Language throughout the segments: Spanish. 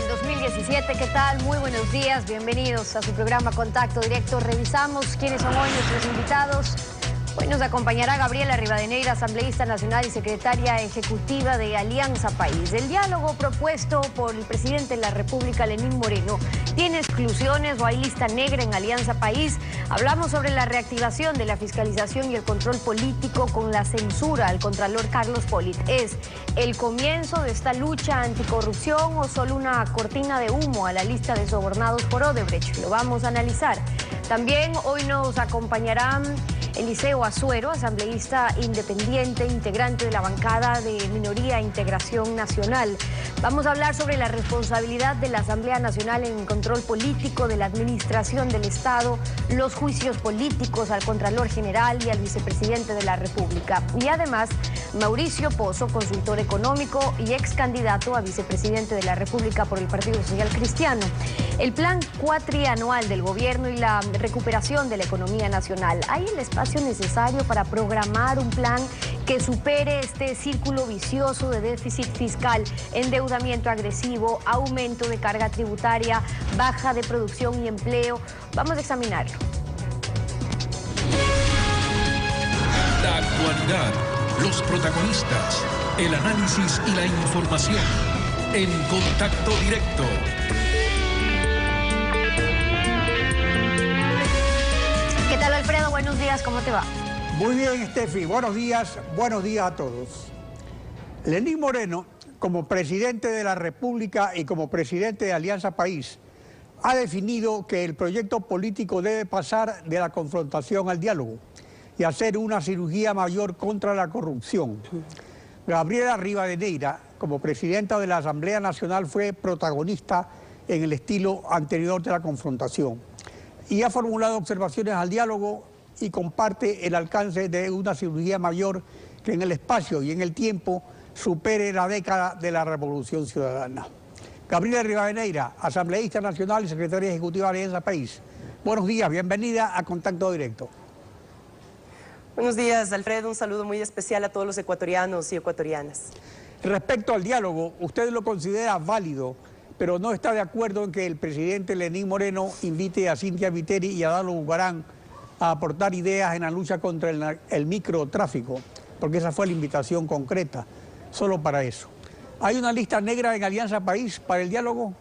del 2017. ¿Qué tal? Muy buenos días, bienvenidos a su programa Contacto Directo. Revisamos quiénes son hoy nuestros invitados. Hoy nos acompañará Gabriela Rivadeneira, asambleísta nacional y secretaria ejecutiva de Alianza País. El diálogo propuesto por el presidente de la República, Lenín Moreno, ¿tiene exclusiones o hay lista negra en Alianza País? Hablamos sobre la reactivación de la fiscalización y el control político con la censura al contralor Carlos Polit. ¿Es el comienzo de esta lucha anticorrupción o solo una cortina de humo a la lista de sobornados por Odebrecht? Lo vamos a analizar. También hoy nos acompañarán Eliseo Azuero, asambleísta independiente, integrante de la bancada de Minoría e Integración Nacional. Vamos a hablar sobre la responsabilidad de la Asamblea Nacional en el control político de la administración del Estado, los juicios políticos al Contralor General y al Vicepresidente de la República. Y además, Mauricio Pozo, consultor económico y ex candidato a Vicepresidente de la República por el Partido Social Cristiano. El plan cuatrianual del gobierno y la recuperación de la economía nacional. ¿Hay el espacio necesario para programar un plan que supere este círculo vicioso de déficit fiscal, endeudamiento agresivo, aumento de carga tributaria, baja de producción y empleo? Vamos a examinarlo. La actualidad, los protagonistas, el análisis y la información en Contacto Directo. ¿Qué tal, Alfredo? Buenos días, ¿cómo te va? Muy bien, Steffi. Buenos días a todos. Lenín Moreno, como presidente de la República y como presidente de Alianza País, ha definido que el proyecto político debe pasar de la confrontación al diálogo y hacer una cirugía mayor contra la corrupción. Gabriela Rivadeneira, como presidenta de la Asamblea Nacional, fue protagonista en el estilo anterior de la confrontación y ha formulado observaciones al diálogo y comparte el alcance de una cirugía mayor que en el espacio y en el tiempo supere la década de la Revolución Ciudadana. Gabriela Rivadeneira, asambleísta nacional y secretaria ejecutiva de Alianza País. Buenos días, bienvenida a Contacto Directo. Buenos días, Alfredo. Un saludo muy especial a todos los ecuatorianos y ecuatorianas. Respecto al diálogo, usted lo considera válido, pero no está de acuerdo en que el presidente Lenín Moreno invite a Cynthia Viteri y a Dalo Bucaram a aportar ideas en la lucha contra el microtráfico, porque esa fue la invitación concreta, solo para eso. ¿Hay una lista negra en Alianza País para el diálogo?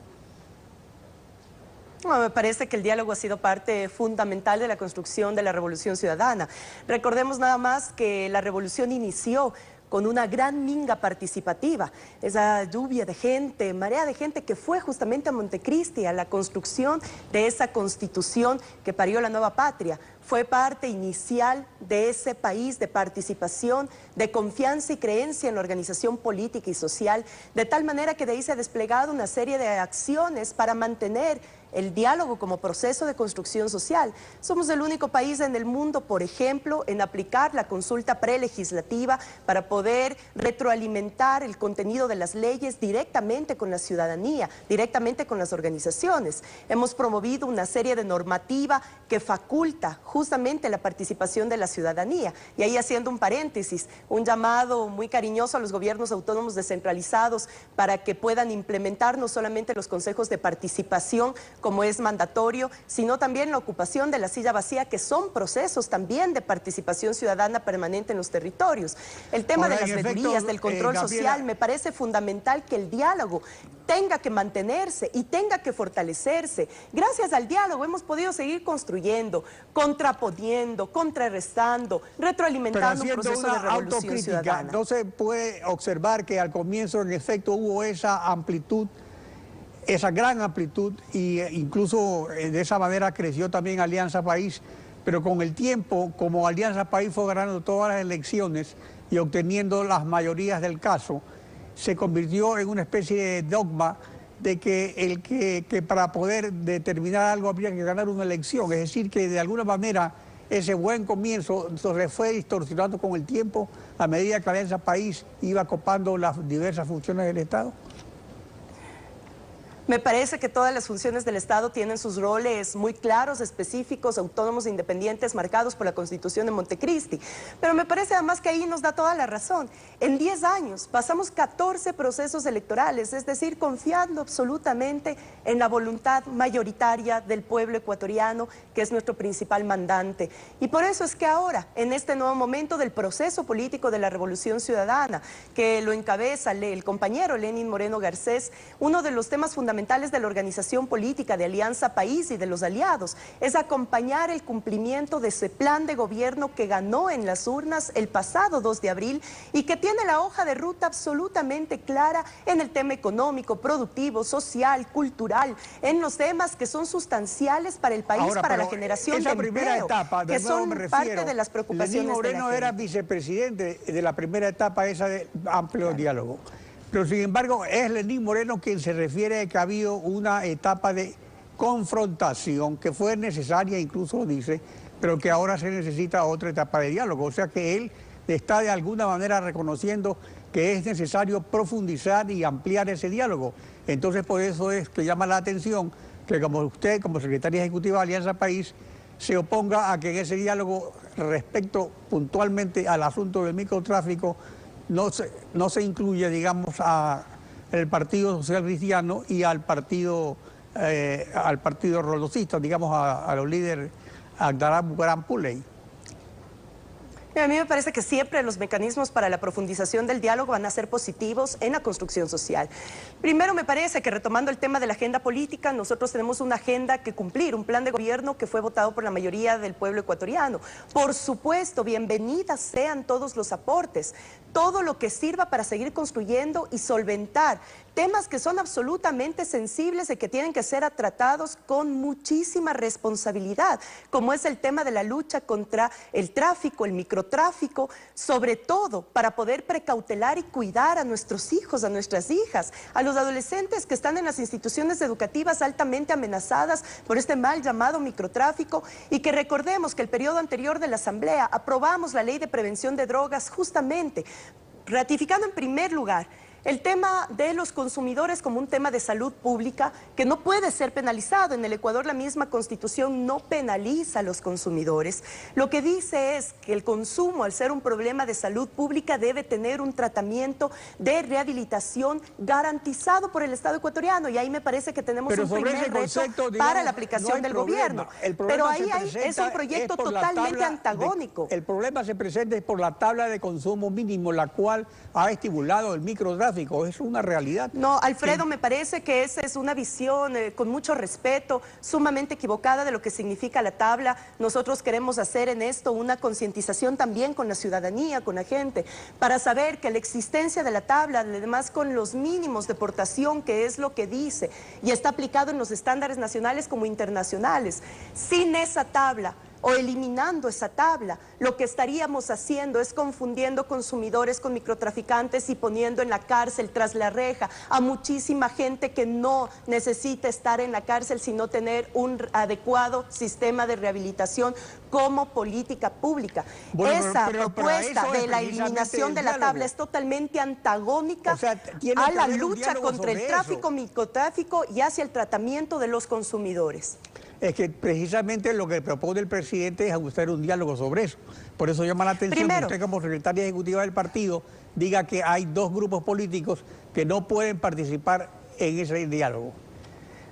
No, me parece que el diálogo ha sido parte fundamental de la construcción de la Revolución Ciudadana. Recordemos nada más que la revolución inició con una gran minga participativa, esa lluvia de gente, marea de gente que fue justamente a Montecristi, a la construcción de esa constitución que parió la nueva patria. Fue parte inicial de ese país de participación, de confianza y creencia en la organización política y social, de tal manera que de ahí se ha desplegado una serie de acciones para mantener el diálogo como proceso de construcción social. Somos el único país en el mundo, por ejemplo, en aplicar la consulta prelegislativa para poder retroalimentar el contenido de las leyes directamente con la ciudadanía, directamente con las organizaciones. Hemos promovido una serie de normativa que faculta justamente la participación de la ciudadanía. Y ahí, haciendo un paréntesis, un llamado muy cariñoso a los gobiernos autónomos descentralizados para que puedan implementar no solamente los consejos de participación como es mandatorio, sino también la ocupación de la silla vacía, que son procesos también de participación ciudadana permanente en los territorios. El tema de las veedurías, del control social, me parece fundamental que el diálogo tenga que mantenerse y tenga que fortalecerse. Gracias al diálogo hemos podido seguir construyendo, contraponiendo, contrarrestando, retroalimentando un proceso de revolución ciudadana. No se puede observar que al comienzo en efecto hubo esa amplitud, esa gran amplitud, e incluso de esa manera creció también Alianza País, pero con el tiempo, como Alianza País fue ganando todas las elecciones y obteniendo las mayorías del caso, se convirtió en una especie de dogma de que para poder determinar algo habría que ganar una elección. Es decir, que de alguna manera ese buen comienzo se fue distorsionando con el tiempo a medida que Alianza País iba copando las diversas funciones del Estado. Me parece que todas las funciones del Estado tienen sus roles muy claros, específicos, autónomos e independientes, marcados por la Constitución de Montecristi. Pero me parece además que ahí nos da toda la razón. En 10 años pasamos 14 procesos electorales, es decir, confiando absolutamente en la voluntad mayoritaria del pueblo ecuatoriano, que es nuestro principal mandante. Y por eso es que ahora, en este nuevo momento del proceso político de la Revolución Ciudadana, que lo encabeza el compañero Lenín Moreno Garcés, uno de los temas fundamentales de la organización política de Alianza País y de los aliados es acompañar el cumplimiento de ese plan de gobierno que ganó en las urnas el pasado 2 de abril y que tiene la hoja de ruta absolutamente clara en el tema económico, productivo, social, cultural, en los temas que son sustanciales para el país, para la generación de empleo, que son parte de las preocupaciones Lenín Moreno de la gente. era vicepresidente de la primera etapa esa de amplio diálogo. Pero sin embargo es Lenín Moreno quien se refiere a que ha habido una etapa de confrontación que fue necesaria, incluso dice, pero que ahora se necesita otra etapa de diálogo. O sea que él está de alguna manera reconociendo que es necesario profundizar y ampliar ese diálogo. Entonces por eso es que llama la atención que como usted, como secretaria ejecutiva de Alianza País, se oponga a que en ese diálogo respecto puntualmente al asunto del microtráfico no se incluye, digamos, al Partido Social Cristiano y al partido rodocista, digamos, a los líderes Agdará Bucaram Puley. A mí me parece que siempre los mecanismos para la profundización del diálogo van a ser positivos en la construcción social. Primero, me parece que retomando el tema de la agenda política, nosotros tenemos una agenda que cumplir, un plan de gobierno que fue votado por la mayoría del pueblo ecuatoriano. Por supuesto, bienvenidas sean todos los aportes, todo lo que sirva para seguir construyendo y solventar temas que son absolutamente sensibles y que tienen que ser tratados con muchísima responsabilidad, como es el tema de la lucha contra el tráfico, el microtráfico, sobre todo para poder precautelar y cuidar a nuestros hijos, a nuestras hijas, a los adolescentes que están en las instituciones educativas altamente amenazadas por este mal llamado microtráfico, y que recordemos que el periodo anterior de la Asamblea aprobamos la Ley de Prevención de Drogas justamente, ratificando en primer lugar el tema de los consumidores como un tema de salud pública que no puede ser penalizado. En el Ecuador la misma Constitución no penaliza a los consumidores. Lo que dice es que el consumo, al ser un problema de salud pública, debe tener un tratamiento de rehabilitación garantizado por el Estado ecuatoriano. Y ahí me parece que tenemos un primer reto para la aplicación del gobierno. Pero ahí es un proyecto totalmente antagónico. El problema se presenta por la tabla de consumo mínimo, la cual ha estimulado el microtráfico. Es una realidad. No, Alfredo, me parece que esa es una visión con mucho respeto, sumamente equivocada de lo que significa la tabla. Nosotros queremos hacer en esto una concientización también con la ciudadanía, con la gente, para saber que la existencia de la tabla, además con los mínimos de portación, que es lo que dice, y está aplicado en los estándares nacionales como internacionales, sin esa tabla o eliminando esa tabla, lo que estaríamos haciendo es confundiendo consumidores con microtraficantes y poniendo en la cárcel, tras la reja, a muchísima gente que no necesita estar en la cárcel, sino tener un adecuado sistema de rehabilitación como política pública. Bueno, esa pero propuesta de la eliminación de la tabla es totalmente antagónica a la lucha contra el tráfico, microtráfico y hacia el tratamiento de los consumidores. Es que precisamente lo que propone el presidente es ajustar un diálogo sobre eso. Por eso llama la atención que usted, como secretaria ejecutiva del partido, diga que hay dos grupos políticos que no pueden participar en ese diálogo.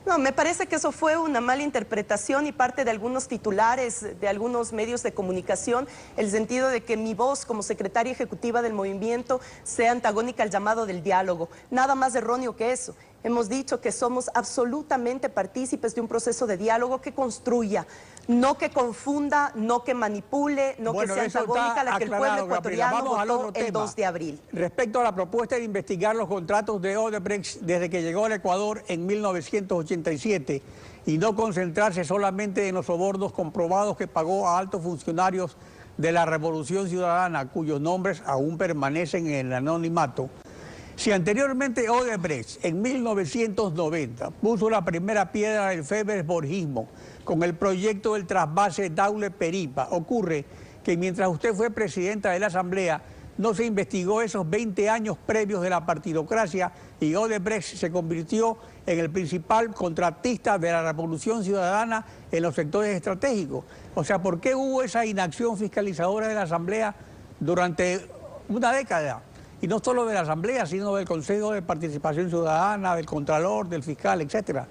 No, me parece que eso fue una mala interpretación y parte de algunos titulares de algunos medios de comunicación, el sentido de que mi voz como secretaria ejecutiva del movimiento sea antagónica al llamado del diálogo. Nada más erróneo que eso. Hemos dicho que somos absolutamente partícipes de un proceso de diálogo que construya, no que confunda, no que manipule, no que sea antagónica a la que el pueblo ecuatoriano votó el 2 de abril. Respecto a la propuesta de investigar los contratos de Odebrecht desde que llegó al Ecuador en 1987 y no concentrarse solamente en los sobornos comprobados que pagó a altos funcionarios de la Revolución Ciudadana, cuyos nombres aún permanecen en el anonimato. Si anteriormente Odebrecht en 1990 puso la primera piedra del Febersborgismo con el proyecto del trasvase Daule-Peripa, ocurre que mientras usted fue presidenta de la Asamblea no se investigó esos 20 años previos de la partidocracia y Odebrecht se convirtió en el principal contratista de la Revolución Ciudadana en los sectores estratégicos. O sea, ¿por qué hubo esa inacción fiscalizadora de la Asamblea durante una década? Y no solo de la Asamblea, sino del Consejo de Participación Ciudadana, del Contralor, del Fiscal, etcétera.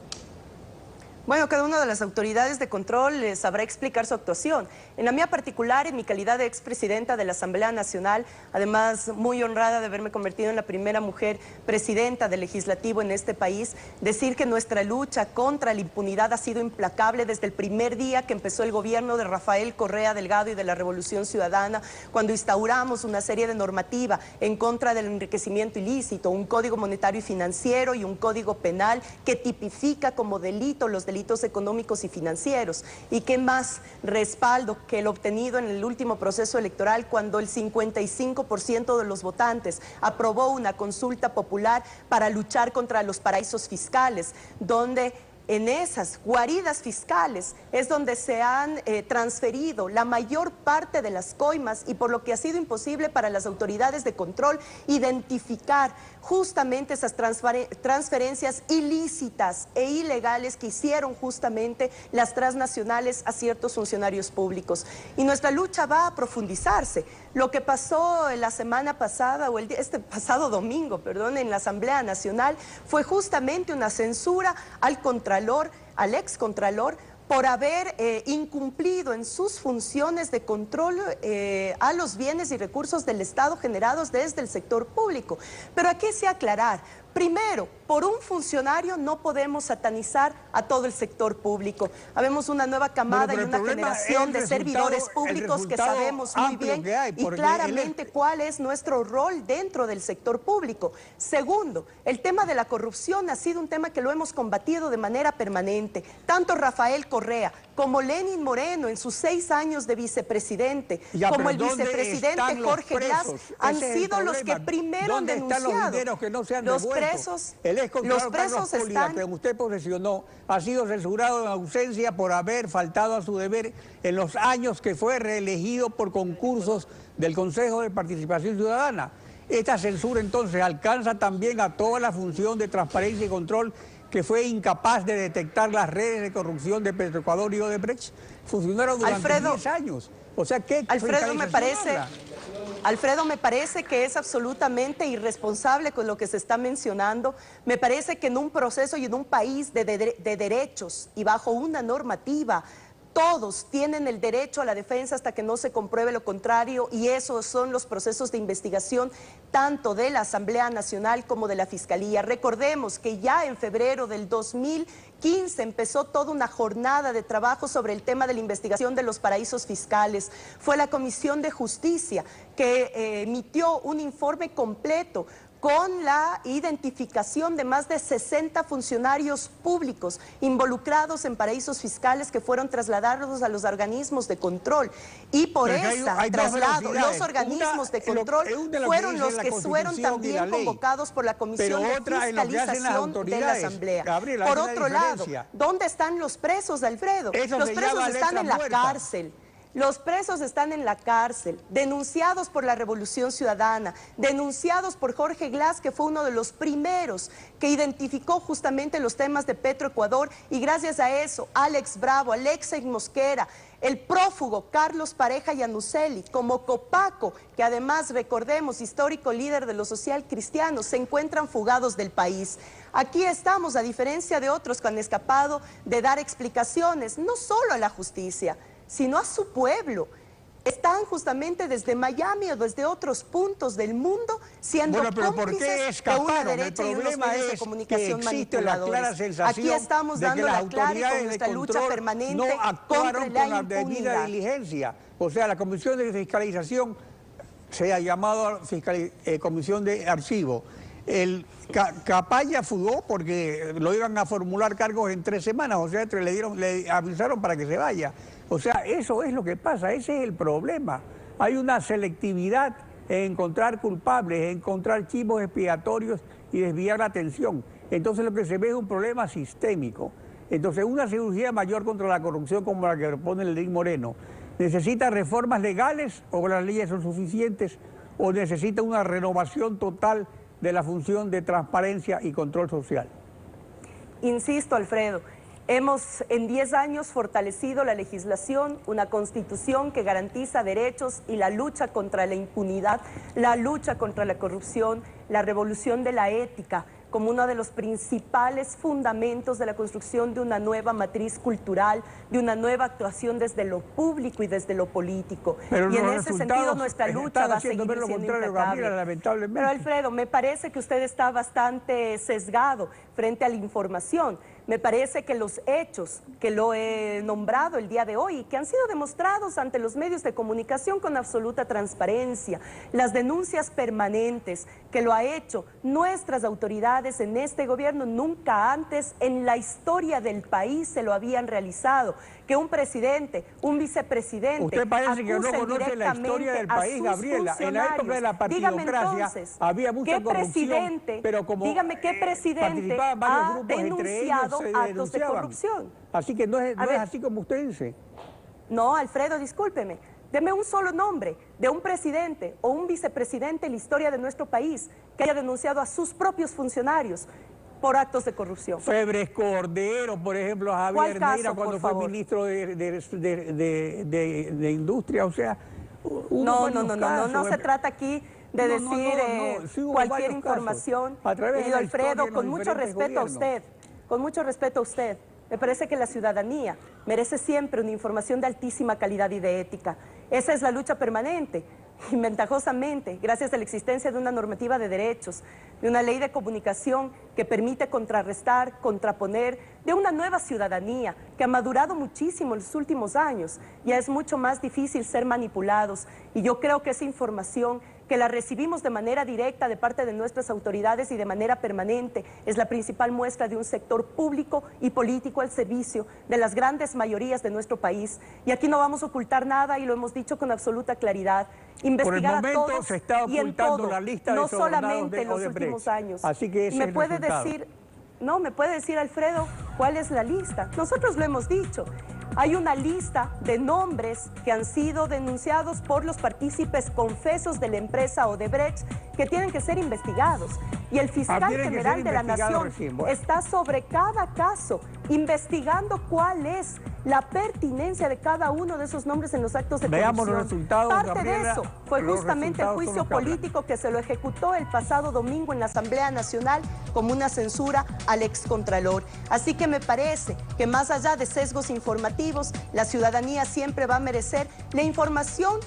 Bueno, cada una de las autoridades de control sabrá explicar su actuación. En la mía particular, en mi calidad de expresidenta de la Asamblea Nacional, además muy honrada de haberme convertido en la primera mujer presidenta del Legislativo en este país, decir que nuestra lucha contra la impunidad ha sido implacable desde el primer día que empezó el gobierno de Rafael Correa Delgado y de la Revolución Ciudadana, cuando instauramos una serie de normativa en contra del enriquecimiento ilícito, un código monetario y financiero y un código penal que tipifica como delito los delitos económicos y financieros. ¿Y qué más respaldo que el obtenido en el último proceso electoral, cuando el 55% de los votantes aprobó una consulta popular para luchar contra los paraísos fiscales, donde en esas guaridas fiscales es donde se han transferido la mayor parte de las coimas, y por lo que ha sido imposible para las autoridades de control identificar justamente esas transferencias ilícitas e ilegales que hicieron justamente las transnacionales a ciertos funcionarios públicos. Y nuestra lucha va a profundizarse. Lo que pasó la semana pasada, o este pasado domingo, perdón, en la Asamblea Nacional, fue justamente una censura al Contralor, al excontralor, por haber incumplido en sus funciones de control a los bienes y recursos del Estado generados desde el sector público. Pero aquí sí aclarar, primero, por un funcionario no podemos satanizar a todo el sector público. Habemos una nueva camada y una generación de servidores públicos que sabemos muy bien y claramente cuál es nuestro rol dentro del sector público. Segundo, el tema de la corrupción ha sido un tema que lo hemos combatido de manera permanente. Tanto Rafael Correa como Lenín Moreno en sus 6 años de vicepresidente, como el vicepresidente Jorge Glass, han sido los que primero han denunciado. Los dineros que no se han devuelto? Los presos están... que usted posesionó, ha sido censurado en ausencia por haber faltado a su deber en los años que fue reelegido por concursos del Consejo de Participación Ciudadana. Esta censura entonces alcanza también a toda la función de transparencia y control que fue incapaz de detectar las redes de corrupción de Petroecuador y Odebrecht. Funcionaron durante 10 años. O sea, ¿qué Alfredo, me parece que es absolutamente irresponsable con lo que se está mencionando. Me parece que en un proceso y en un país de derechos y bajo una normativa, todos tienen el derecho a la defensa hasta que no se compruebe lo contrario, y esos son los procesos de investigación tanto de la Asamblea Nacional como de la Fiscalía. Recordemos que ya en febrero del 2015 empezó toda una jornada de trabajo sobre el tema de la investigación de los paraísos fiscales. Fue la Comisión de Justicia que emitió un informe completo con la identificación de más de 60 funcionarios públicos involucrados en paraísos fiscales que fueron trasladados a los organismos de control. Y por ese traslado, los organismos de control fueron los que fueron también convocados por la Comisión de Fiscalización de la Asamblea. Gabriela, por otro lado, ¿dónde están los presos, Alfredo? Los presos están en la cárcel. Los presos están en la cárcel, denunciados por la Revolución Ciudadana, denunciados por Jorge Glass, que fue uno de los primeros que identificó justamente los temas de Petroecuador, y gracias a eso, Alex Bravo, Alexei Mosquera, el prófugo Carlos Pareja Yanuseli, como Copaco, que además, recordemos, histórico líder de los social cristianos, se encuentran fugados del país. Aquí estamos, a diferencia de otros que han escapado de dar explicaciones, no solo a la justicia, sino a su pueblo. Están justamente desde Miami o desde otros puntos del mundo siendo cómplices de una derecha y unos medios de comunicación manipuladores. Aquí estamos dando la clara y con nuestra lucha permanente contra la impunidad. Diligencia. O sea, la Comisión de Fiscalización se ha llamado Comisión de Archivo. El Capaya fugó porque lo iban a formular cargos en 3 semanas, o sea, le avisaron para que se vaya. O sea, eso es lo que pasa, ese es el problema. Hay una selectividad en encontrar culpables, en encontrar chivos expiatorios y desviar la atención. Entonces lo que se ve es un problema sistémico. Entonces una cirugía mayor contra la corrupción como la que propone Lenín Moreno necesita reformas legales, o las leyes son suficientes, o necesita una renovación total de la función de transparencia y control social? Insisto, Alfredo, hemos en 10 años fortalecido la legislación, una constitución que garantiza derechos y la lucha contra la impunidad, la lucha contra la corrupción, la revolución de la ética, como uno de los principales fundamentos de la construcción de una nueva matriz cultural, de una nueva actuación desde lo público y desde lo político. Pero y en ese sentido nuestra lucha va a seguir siendo implacable. Lamentablemente. Pero Alfredo, me parece que usted está bastante sesgado frente a la información. Me parece que los hechos que lo he nombrado el día de hoy y que han sido demostrados ante los medios de comunicación con absoluta transparencia, las denuncias permanentes que lo ha hecho nuestras autoridades en este gobierno, nunca antes en la historia del país se lo habían realizado, que un presidente, un vicepresidente usted parece que no conoce la historia del país, Gabriela. En la época de la partidocracia entonces, había mucha corrupción, pero como dígame qué presidente ha denunciado actos de corrupción. Así que no es así como usted dice. No, Alfredo, discúlpeme. Deme un solo nombre de un presidente o un vicepresidente en la historia de nuestro país que haya denunciado a sus propios funcionarios por actos de corrupción. Febres Cordero, por ejemplo, Javier Neira, cuando fue ministro de Industria, o sea... No se trata aquí de decir cualquier información. Querido Alfredo, con mucho respeto a usted, me parece que la ciudadanía merece siempre una información de altísima calidad y de ética. Esa es la lucha permanente. Y ventajosamente, gracias a la existencia de una normativa de derechos, de una ley de comunicación que permite contrarrestar, contraponer, de una nueva ciudadanía que ha madurado muchísimo en los últimos años, ya es mucho más difícil ser manipulados. Y yo creo que esa información que la recibimos de manera directa de parte de nuestras autoridades y de manera permanente, es la principal muestra de un sector público y político al servicio de las grandes mayorías de nuestro país. Y aquí no vamos a ocultar nada y lo hemos dicho con absoluta claridad. Investigar a todos se está y en todo, la lista no de solamente en los últimos años. Así que me puede decir, Alfredo, ¿cuál es la lista? Nosotros lo hemos dicho. Hay una lista de nombres que han sido denunciados por los partícipes confesos de la empresa Odebrecht que tienen que ser investigados. Y el fiscal general de la Nación está sobre cada caso investigando cuál es la pertinencia de cada uno de esos nombres en los actos de corrupción. Veamos los resultados, Parte Gabriela, de eso fue justamente el juicio político que se lo ejecutó el pasado domingo en la Asamblea Nacional como una censura al excontralor. Así que me parece que más allá de sesgos informativos, la ciudadanía siempre va a merecer la información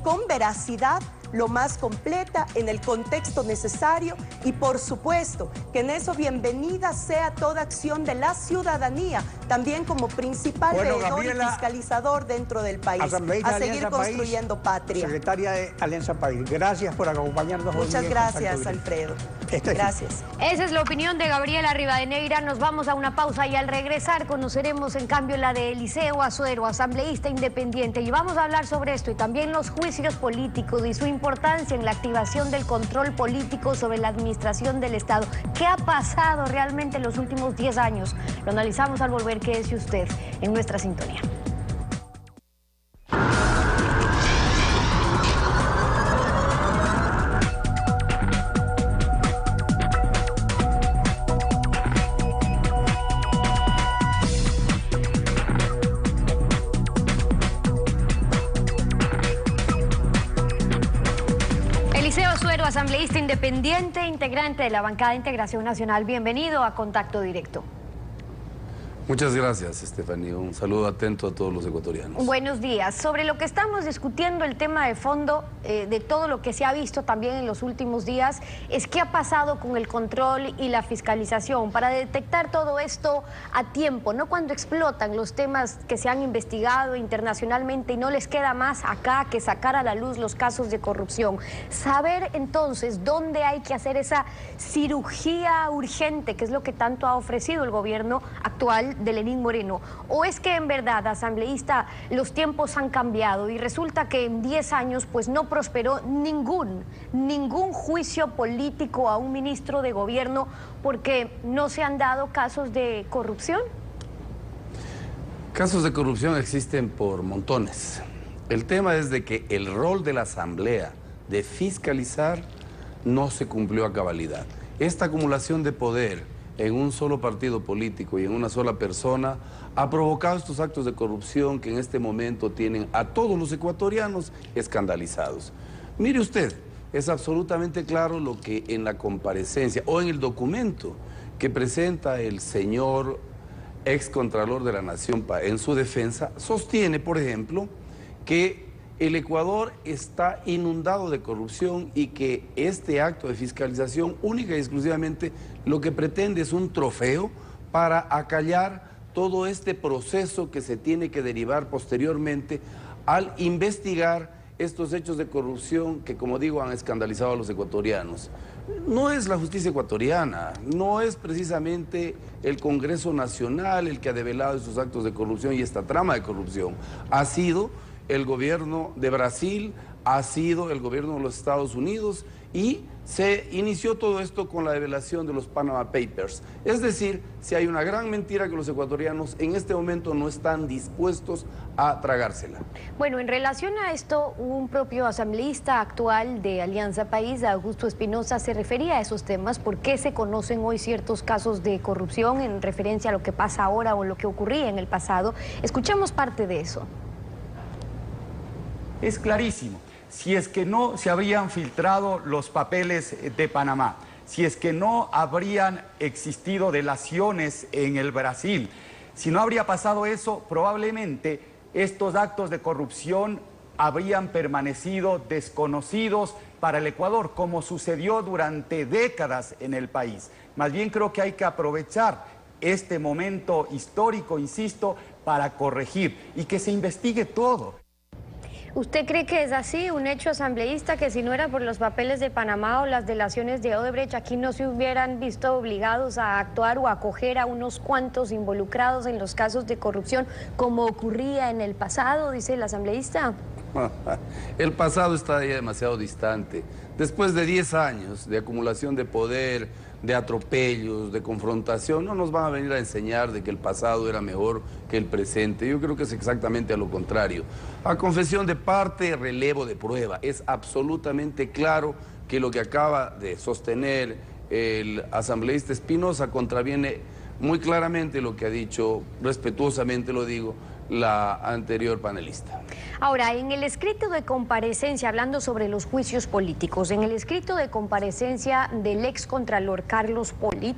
con veracidad, lo más completa, en el contexto necesario y por supuesto que en eso bienvenida sea toda acción de la ciudadanía, también como principal veedor y fiscalizador dentro del país, a seguir construyendo patria. Secretaria de Alianza País, gracias por acompañarnos hoy. Muchas gracias, Alfredo. Gracias. Esa es la opinión de Gabriela Rivadeneira. Nos vamos a una pausa y al regresar conoceremos en cambio la de Eliseo Azuero, asambleísta independiente, y vamos a hablar sobre esto y también los juicios políticos y su importancia en la activación del control político sobre la administración del Estado. ¿Qué ha pasado realmente en los últimos 10 años? Lo analizamos al volver. Quédese usted en nuestra sintonía. Eliseo Azuero, asambleísta independiente, integrante de la bancada de Integración Nacional. Bienvenido a Contacto Directo. Muchas gracias, Estefanía. Un saludo atento a todos los ecuatorianos. Buenos días. Sobre lo que estamos discutiendo, el tema de fondo de todo lo que se ha visto también en los últimos días, es qué ha pasado con el control y la fiscalización para detectar todo esto a tiempo, no cuando explotan los temas que se han investigado internacionalmente y no les queda más acá que sacar a la luz los casos de corrupción. Saber entonces dónde hay que hacer esa cirugía urgente, que es lo que tanto ha ofrecido el gobierno actual de Lenín Moreno. ¿O es que en verdad, asambleísta, los tiempos han cambiado y resulta que en 10 años pues no prosperó ningún juicio político a un ministro de gobierno porque no se han dado casos de corrupción? Casos de corrupción existen por montones. El tema es de que el rol de la Asamblea de fiscalizar no se cumplió a cabalidad. Esta acumulación de poder en un solo partido político y en una sola persona ha provocado estos actos de corrupción que en este momento tienen a todos los ecuatorianos escandalizados. Mire usted, es absolutamente claro lo que en la comparecencia o en el documento que presenta el señor excontralor de la Nación en su defensa, sostiene, por ejemplo, que el Ecuador está inundado de corrupción y que este acto de fiscalización única y exclusivamente lo que pretende es un trofeo para acallar todo este proceso que se tiene que derivar posteriormente al investigar estos hechos de corrupción que, como digo, han escandalizado a los ecuatorianos. No es la justicia ecuatoriana, no es precisamente el Congreso Nacional el que ha develado estos actos de corrupción y esta trama de corrupción. Ha sido el gobierno de Brasil, ha sido el gobierno de los Estados Unidos y se inició todo esto con la develación de los Panama Papers. Es decir, si hay una gran mentira que los ecuatorianos en este momento no están dispuestos a tragársela. Bueno, en relación a esto, un propio asambleísta actual de Alianza País, Augusto Espinosa, se refería a esos temas. ¿Por qué se conocen hoy ciertos casos de corrupción en referencia a lo que pasa ahora o lo que ocurría en el pasado? Escuchamos parte de eso. Es clarísimo. Si es que no se habrían filtrado los papeles de Panamá, si es que no habrían existido delaciones en el Brasil, si no habría pasado eso, probablemente estos actos de corrupción habrían permanecido desconocidos para el Ecuador, como sucedió durante décadas en el país. Más bien creo que hay que aprovechar este momento histórico, insisto, para corregir y que se investigue todo. ¿Usted cree que es así, un hecho asambleísta, que si no era por los papeles de Panamá o las delaciones de Odebrecht, aquí no se hubieran visto obligados a actuar o a acoger a unos cuantos involucrados en los casos de corrupción, como ocurría en el pasado, dice el asambleísta? El pasado está ya demasiado distante. Después de 10 años de acumulación de poder, de atropellos, de confrontación, no nos van a venir a enseñar de que el pasado era mejor que el presente. Yo creo que es exactamente a lo contrario. A confesión de parte, relevo de prueba. Es absolutamente claro que lo que acaba de sostener el asambleísta Espinosa contraviene muy claramente lo que ha dicho, respetuosamente lo digo, la anterior panelista. Ahora, en el escrito de comparecencia, hablando sobre los juicios políticos, en el escrito de comparecencia del excontralor Carlos Polit,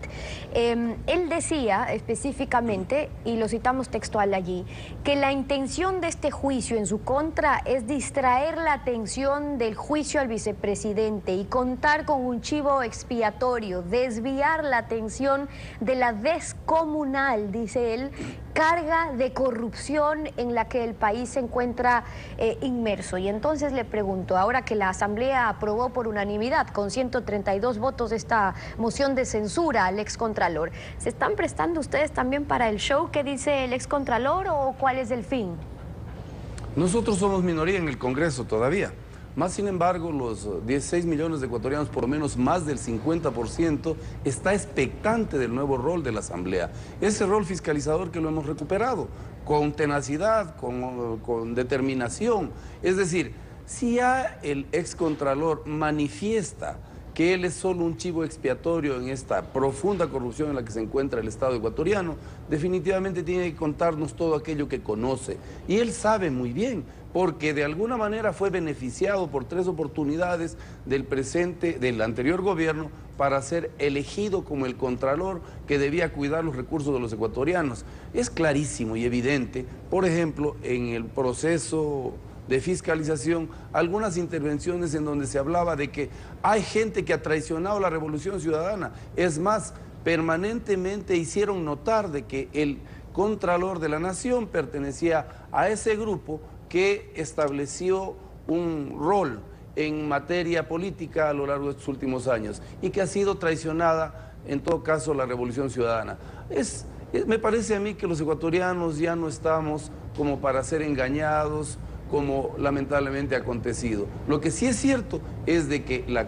él decía específicamente, y lo citamos textual allí, que la intención de este juicio en su contra es distraer la atención del juicio al vicepresidente y contar con un chivo expiatorio, desviar la atención de la descomunal, dice él, carga de corrupción en la que el país se encuentra inmerso. Y entonces le pregunto, ahora que la Asamblea aprobó por unanimidad con 132 votos esta moción de censura al excontralor, ¿se están prestando ustedes también para el show que dice el excontralor o cuál es el fin? Nosotros somos minoría en el Congreso todavía. Más sin embargo, los 16 millones de ecuatorianos, por lo menos más del 50%, está expectante del nuevo rol de la Asamblea. Ese rol fiscalizador que lo hemos recuperado, con tenacidad, con determinación. Es decir, si ya el excontralor manifiesta que él es solo un chivo expiatorio en esta profunda corrupción en la que se encuentra el Estado ecuatoriano, definitivamente tiene que contarnos todo aquello que conoce. Y él sabe muy bien, porque de alguna manera fue beneficiado por 3 oportunidades del anterior gobierno para ser elegido como el contralor que debía cuidar los recursos de los ecuatorianos. Es clarísimo y evidente, por ejemplo, en el proceso de fiscalización, algunas intervenciones en donde se hablaba de que hay gente que ha traicionado la Revolución Ciudadana. Es más, permanentemente hicieron notar de que el Contralor de la Nación pertenecía a ese grupo que estableció un rol en materia política a lo largo de estos últimos años y que ha sido traicionada, en todo caso, la Revolución Ciudadana. Me parece a mí que los ecuatorianos ya no estamos como para ser engañados, como lamentablemente ha acontecido. Lo que sí es cierto es de que la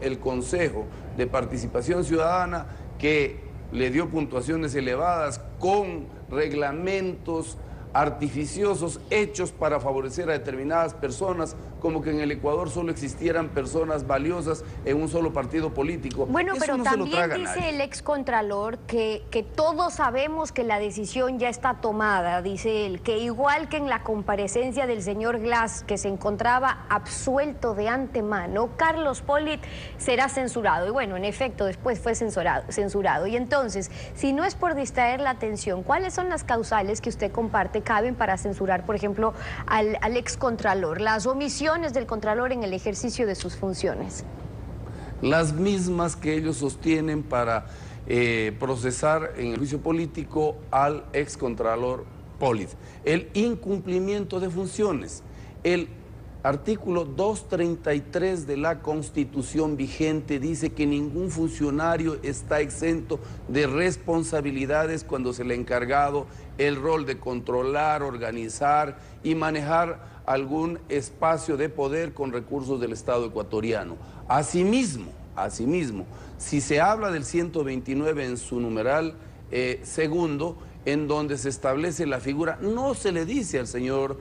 el Consejo de Participación Ciudadana, que le dio puntuaciones elevadas con reglamentos artificiosos hechos para favorecer a determinadas personas, como que en el Ecuador solo existieran personas valiosas en un solo partido político. Bueno, Eso pero no se lo también traga dice nadie. el excontralor que todos sabemos que la decisión ya está tomada, dice él, que igual que en la comparecencia del señor Glass, que se encontraba absuelto de antemano, Carlos Polit será censurado. Y bueno, en efecto, después fue censurado. Y entonces, si no es por distraer la atención, ¿cuáles son las causales que usted comparte caben para censurar, por ejemplo, al excontralor? Las omisiones del contralor en el ejercicio de sus funciones. Las mismas que ellos sostienen para procesar en el juicio político al excontralor Polit. El incumplimiento de funciones. El artículo 233 de la Constitución vigente dice que ningún funcionario está exento de responsabilidades cuando se le ha encargado el rol de controlar, organizar y manejar algún espacio de poder con recursos del Estado ecuatoriano. Asimismo, si se habla del 129 en su numeral segundo, en donde se establece la figura, no se le dice al señor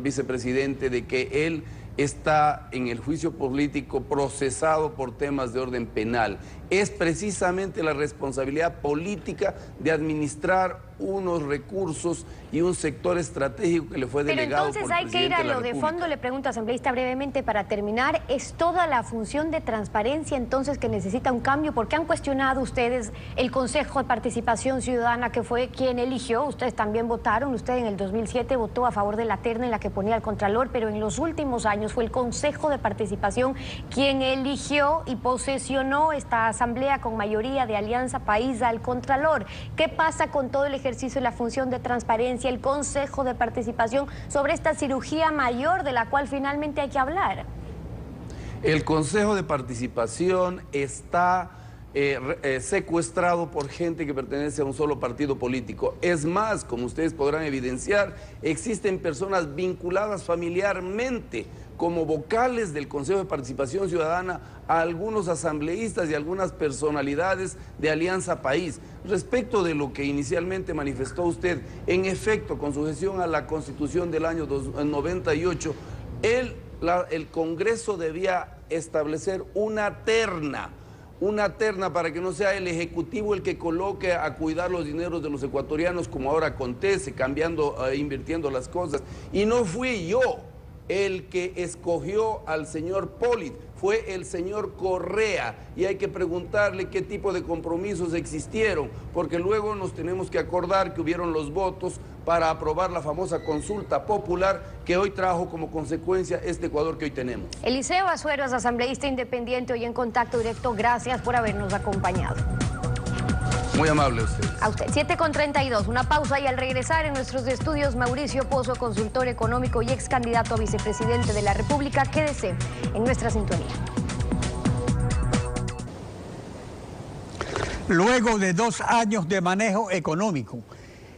vicepresidente de que él está en el juicio político procesado por temas de orden penal. Es precisamente la responsabilidad política de administrar unos recursos y un sector estratégico que le fue delegado por el presidente de la República. Pero entonces hay que ir a lo de fondo, le pregunto, asambleísta, brevemente para terminar. ¿Es toda la función de transparencia entonces que necesita un cambio? Porque han cuestionado ustedes el Consejo de Participación Ciudadana, que fue quien eligió, ustedes también votaron, usted en el 2007 votó a favor de la terna en la que ponía al Contralor, pero en los últimos años fue el Consejo de Participación quien eligió y posesionó esta asamblea con mayoría de Alianza País al Contralor. ¿Qué pasa con todo el ejercicio de la función de transparencia, el Consejo de Participación, sobre esta cirugía mayor de la cual finalmente hay que hablar? El Consejo de Participación está secuestrado por gente que pertenece a un solo partido político. Es más, como ustedes podrán evidenciar, existen personas vinculadas familiarmente como vocales del Consejo de Participación Ciudadana a algunos asambleístas y algunas personalidades de Alianza País. Respecto de lo que inicialmente manifestó usted, en efecto, con sujeción a la Constitución del año 98, el Congreso debía establecer una terna para que no sea el Ejecutivo el que coloque a cuidar los dineros de los ecuatorianos como ahora acontece, cambiando, invirtiendo las cosas. Y no fui yo el que escogió al señor Polit, fue el señor Correa, y hay que preguntarle qué tipo de compromisos existieron, porque luego nos tenemos que acordar que hubieron los votos para aprobar la famosa consulta popular que hoy trajo como consecuencia este Ecuador que hoy tenemos. Eliseo Azuero es asambleísta independiente, hoy en Contacto Directo. Gracias por habernos acompañado. Muy amable usted. A usted. 7:32, una pausa y al regresar en nuestros estudios, Mauricio Pozo, consultor económico y ex candidato a vicepresidente de la República. Quédese en nuestra sintonía. Luego de 2 años de manejo económico,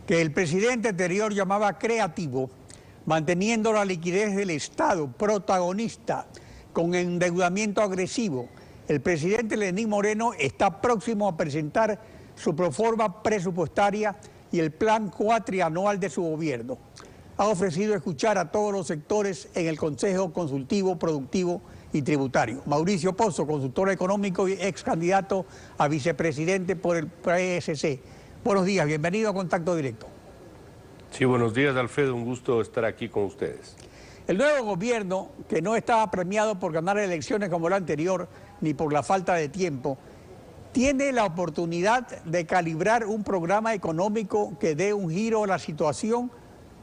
que el presidente anterior llamaba creativo, manteniendo la liquidez del Estado protagonista con endeudamiento agresivo, el presidente Lenín Moreno está próximo a presentar su proforma presupuestaria y el plan cuatrianual de su gobierno. Ha ofrecido escuchar a todos los sectores en el Consejo Consultivo, Productivo y Tributario. Mauricio Pozo, consultor económico y ex candidato a vicepresidente por el PSC. Buenos días, bienvenido a Contacto Directo. Sí, buenos días, Alfredo, un gusto estar aquí con ustedes. El nuevo gobierno, que no estaba premiado por ganar elecciones como el anterior, ni por la falta de tiempo, tiene la oportunidad de calibrar un programa económico que dé un giro a la situación,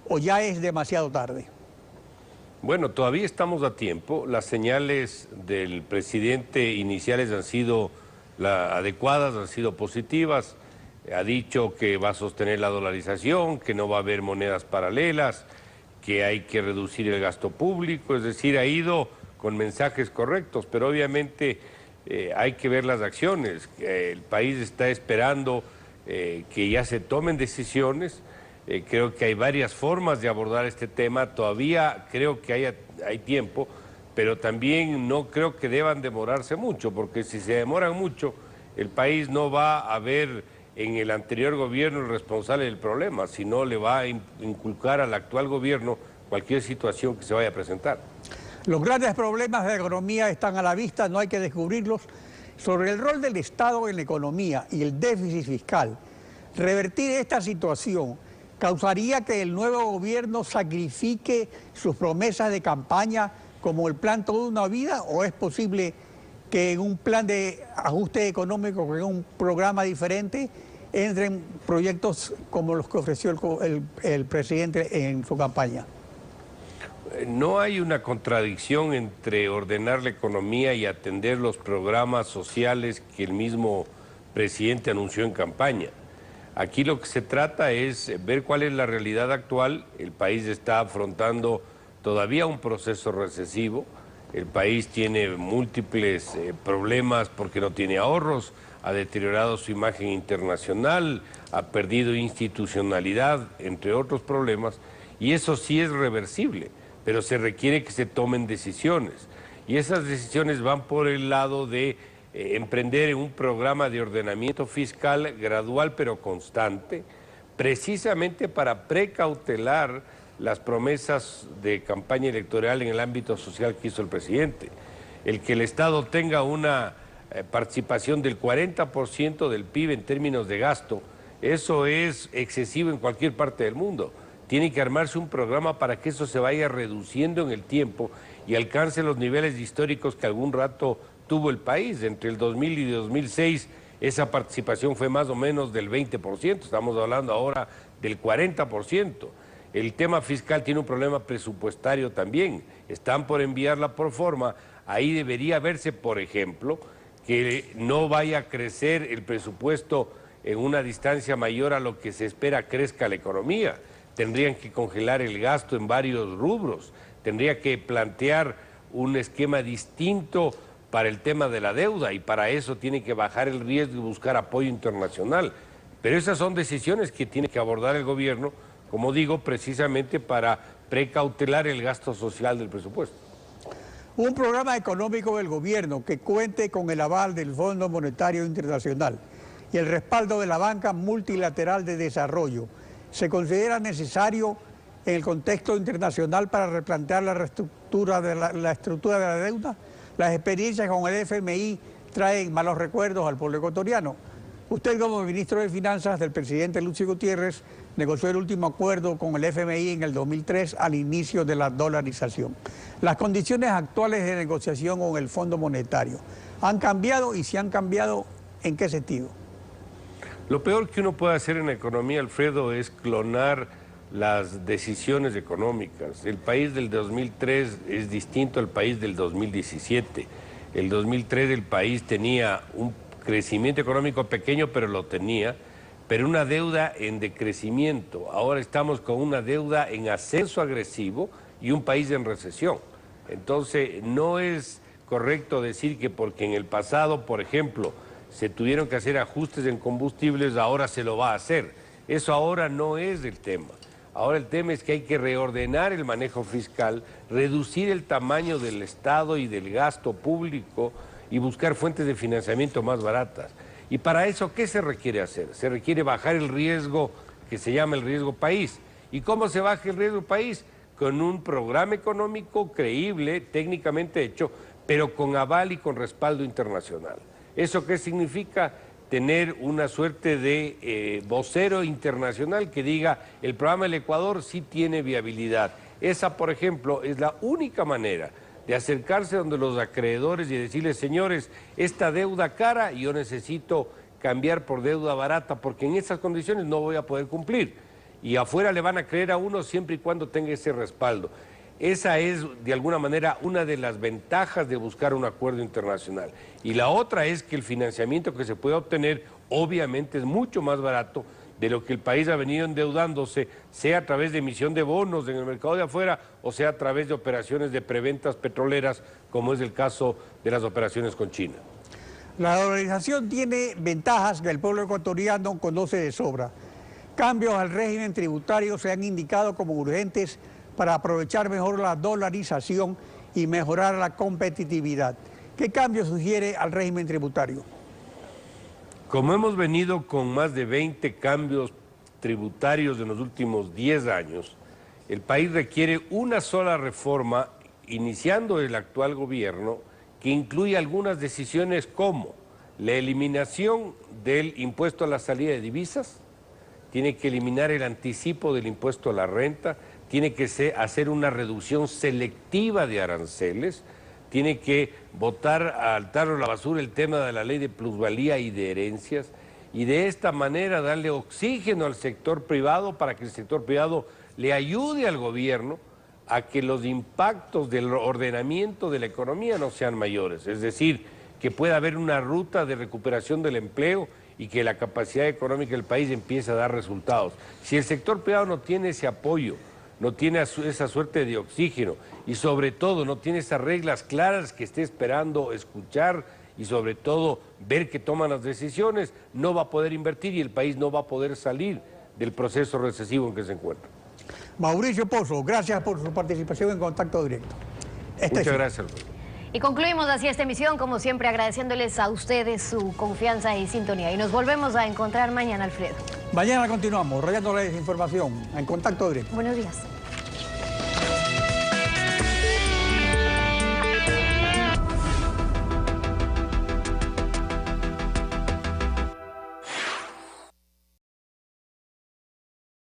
¿o ya es demasiado tarde? Bueno, todavía estamos a tiempo. Las señales del presidente iniciales han sido adecuadas, han sido positivas. Ha dicho que va a sostener la dolarización, que no va a haber monedas paralelas, que hay que reducir el gasto público, es decir, ha ido con mensajes correctos, pero obviamente hay que ver las acciones. El país está esperando que ya se tomen decisiones. Creo que hay varias formas de abordar este tema, todavía creo que hay tiempo, pero también no creo que deban demorarse mucho, porque si se demoran mucho, el país no va a ver en el anterior gobierno el responsable del problema, sino le va a inculcar al actual gobierno cualquier situación que se vaya a presentar. Los grandes problemas de la economía están a la vista, no hay que descubrirlos. Sobre el rol del Estado en la economía y el déficit fiscal, revertir esta situación causaría que el nuevo gobierno sacrifique sus promesas de campaña como el plan Toda una Vida, o es posible que en un plan de ajuste económico, que en un programa diferente, entren proyectos como los que ofreció el presidente en su campaña? No hay una contradicción entre ordenar la economía y atender los programas sociales que el mismo presidente anunció en campaña. Aquí lo que se trata es ver cuál es la realidad actual. El país está afrontando todavía un proceso recesivo. El país tiene múltiples problemas porque no tiene ahorros, ha deteriorado su imagen internacional, ha perdido institucionalidad, entre otros problemas, y eso sí es reversible, pero se requiere que se tomen decisiones. Y esas decisiones van por el lado de emprender en un programa de ordenamiento fiscal gradual pero constante, precisamente para precautelar las promesas de campaña electoral en el ámbito social que hizo el presidente. El que el Estado tenga una participación del 40% del PIB en términos de gasto, eso es excesivo en cualquier parte del mundo. Tiene que armarse un programa para que eso se vaya reduciendo en el tiempo y alcance los niveles históricos que algún rato tuvo el país. Entre el 2000 y 2006 esa participación fue más o menos del 20%, estamos hablando ahora del 40%. El tema fiscal tiene un problema presupuestario también, están por enviar la proforma, ahí debería verse, por ejemplo, que no vaya a crecer el presupuesto en una distancia mayor a lo que se espera crezca la economía. Tendrían que congelar el gasto en varios rubros, tendría que plantear un esquema distinto para el tema de la deuda y para eso tiene que bajar el riesgo y buscar apoyo internacional. Pero esas son decisiones que tiene que abordar el gobierno, como digo, precisamente para precautelar el gasto social del presupuesto. Un programa económico del gobierno que cuente con el aval del Fondo Monetario Internacional y el respaldo de la banca multilateral de desarrollo se considera necesario en el contexto internacional para replantear la estructura de la deuda. Las experiencias con el FMI traen malos recuerdos al pueblo ecuatoriano. Usted, como ministro de Finanzas del presidente Lucio Gutiérrez, negoció el último acuerdo con el FMI en el 2003 al inicio de la dolarización. Las condiciones actuales de negociación con el Fondo Monetario han cambiado, y si han cambiado, ¿en qué sentido? Lo peor que uno puede hacer en la economía, Alfredo, es clonar las decisiones económicas. El país del 2003 es distinto al país del 2017. El 2003 el país tenía un crecimiento económico pequeño, pero lo tenía, pero una deuda en decrecimiento. Ahora estamos con una deuda en ascenso agresivo y un país en recesión. Entonces, no es correcto decir que porque en el pasado, por ejemplo, se tuvieron que hacer ajustes en combustibles, ahora se lo va a hacer. Eso ahora no es el tema. Ahora el tema es que hay que reordenar el manejo fiscal, reducir el tamaño del Estado y del gasto público y buscar fuentes de financiamiento más baratas. Y para eso, ¿qué se requiere hacer? Se requiere bajar el riesgo que se llama el riesgo país. ¿Y cómo se baja el riesgo país? Con un programa económico creíble, técnicamente hecho, pero con aval y con respaldo internacional. ¿Eso qué significa? Tener una suerte de vocero internacional que diga el programa del Ecuador sí tiene viabilidad. Esa, por ejemplo, es la única manera de acercarse donde los acreedores y decirles, señores, esta deuda cara yo necesito cambiar por deuda barata porque en esas condiciones no voy a poder cumplir. Y afuera le van a creer a uno siempre y cuando tenga ese respaldo. Esa es, de alguna manera, una de las ventajas de buscar un acuerdo internacional. Y la otra es que el financiamiento que se puede obtener, obviamente, es mucho más barato de lo que el país ha venido endeudándose, sea a través de emisión de bonos en el mercado de afuera o sea a través de operaciones de preventas petroleras, como es el caso de las operaciones con China. La dolarización tiene ventajas que el pueblo ecuatoriano conoce de sobra. Cambios al régimen tributario se han indicado como urgentes para aprovechar mejor la dolarización y mejorar la competitividad. ¿Qué cambio sugiere al régimen tributario? Como hemos venido con más de 20 cambios tributarios en los últimos 10 años, El país requiere una sola reforma, iniciando el actual gobierno, que incluya algunas decisiones como la eliminación del impuesto a la salida de divisas, tiene que eliminar el anticipo del impuesto a la renta, tiene que hacer una reducción selectiva de aranceles, tiene que botar al tarro de la basura el tema de la ley de plusvalía y de herencias, y de esta manera darle oxígeno al sector privado para que el sector privado le ayude al gobierno a que los impactos del ordenamiento de la economía no sean mayores, es decir, que pueda haber una ruta de recuperación del empleo y que la capacidad económica del país empiece a dar resultados. Si el sector privado no tiene ese apoyo, no tiene esa suerte de oxígeno y sobre todo no tiene esas reglas claras que esté esperando escuchar y sobre todo ver que toman las decisiones, no va a poder invertir y el país no va a poder salir del proceso recesivo en que se encuentra. Mauricio Pozo, gracias por su participación en Contacto Directo. Muchas gracias. Y concluimos así esta emisión, como siempre agradeciéndoles a ustedes su confianza y sintonía. Y nos volvemos a encontrar mañana, Alfredo. Mañana continuamos, rayando la desinformación en Contacto Directo. Buenos días.